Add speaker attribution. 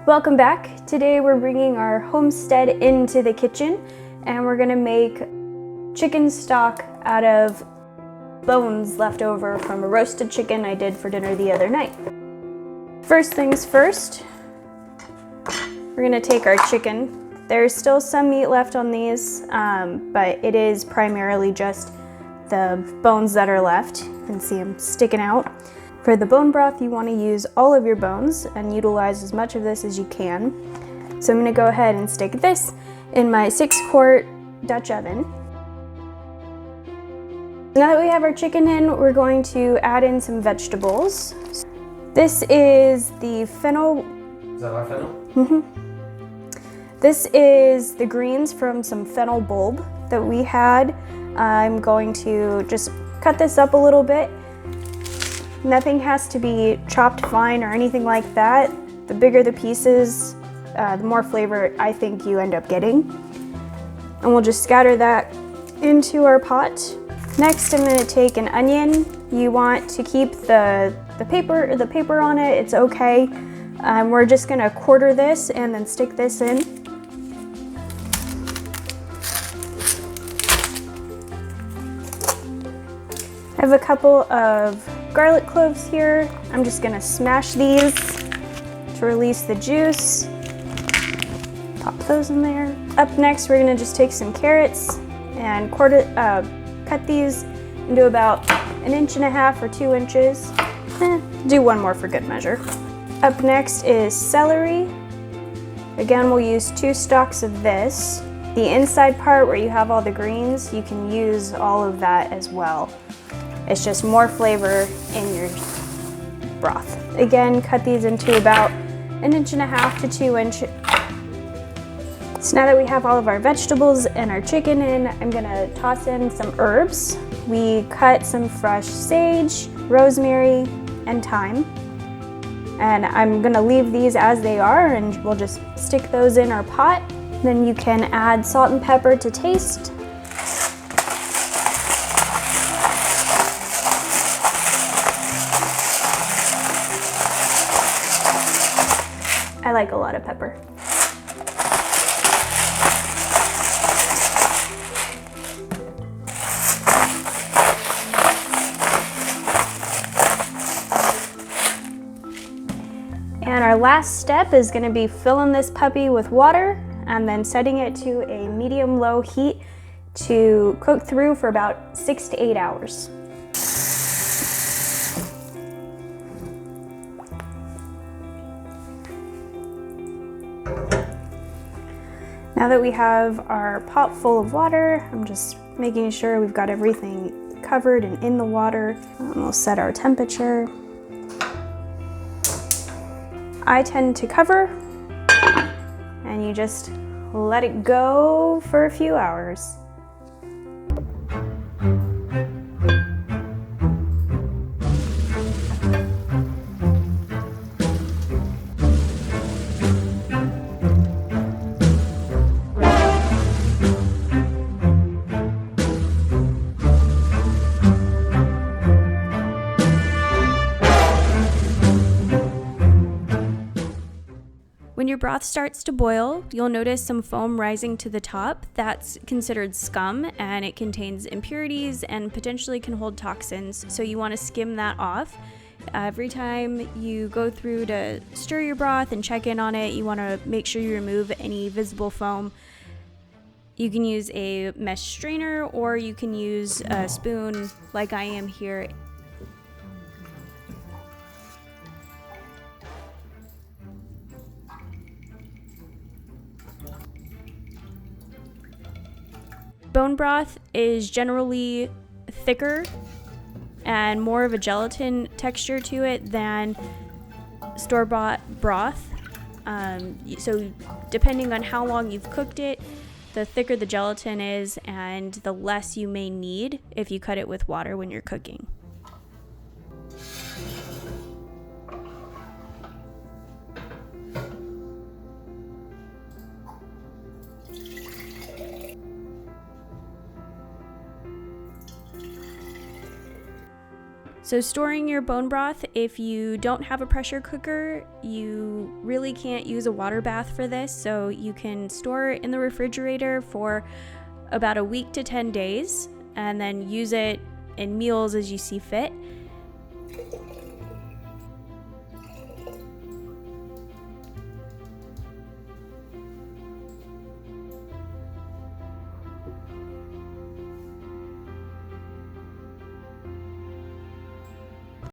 Speaker 1: Welcome back. Today we're bringing our homestead into the kitchen and we're gonna make chicken stock out of bones left over from a roasted chicken I did for dinner the other night. First things first, we're gonna take our chicken. There's still some meat left on these, but it is primarily just the bones that are left. You can see them sticking out. For the bone broth, you want to use all of your bones and utilize as much of this as you can. So I'm going to go ahead and stick this in my 6-quart Dutch oven. Now that we have our chicken in, we're going to add in some vegetables. This is the fennel.
Speaker 2: Is that our fennel?
Speaker 1: Mm-hmm. This is the greens from some fennel bulb that we had. I'm going to just cut this up a little bit. Nothing has to be chopped fine or anything like that. The bigger the pieces, the more flavor I think you end up getting. And we'll just scatter that into our pot. Next, I'm going to take an onion. You want to keep the paper on it. It's okay. We're just going to quarter this and then stick this in. I have a couple of garlic cloves here. I'm just gonna smash these to release the juice. Pop those in there. Up next, we're gonna just take some carrots and cut these into about 1.5 or 2 inches. Do one more for good measure. Up next is celery. Again, we'll use 2 stalks of this. The inside part where you have all the greens, you can use all of that as well. It's just more flavor in your broth. Again, cut these into about 1.5 to 2 inches. So now that we have all of our vegetables and our chicken in, I'm gonna toss in some herbs. We cut some fresh sage, rosemary, and thyme. And I'm gonna leave these as they are and we'll just stick those in our pot. Then you can add salt and pepper to taste. I like a lot of pepper. And our last step is going to be filling this puppy with water and then setting it to a medium-low heat to cook through for about 6 to 8 hours. Now that we have our pot full of water, I'm just making sure we've got everything covered and in the water. We'll set our temperature. I tend to cover, and you just let it go for a few hours. When your broth starts to boil, you'll notice some foam rising to the top. That's considered scum, and it contains impurities and potentially can hold toxins, so you want to skim that off. Every time you go through to stir your broth and check in on it, you want to make sure you remove any visible foam. You can use a mesh strainer or you can use a spoon like I am here. Bone broth is generally thicker and more of a gelatin texture to it than store-bought broth. So depending on how long you've cooked it, the thicker the gelatin is and the less you may need if you cut it with water when you're cooking. So storing your bone broth, if you don't have a pressure cooker, you really can't use a water bath for this. So you can store it in the refrigerator for about a week to 10 days and then use it in meals as you see fit.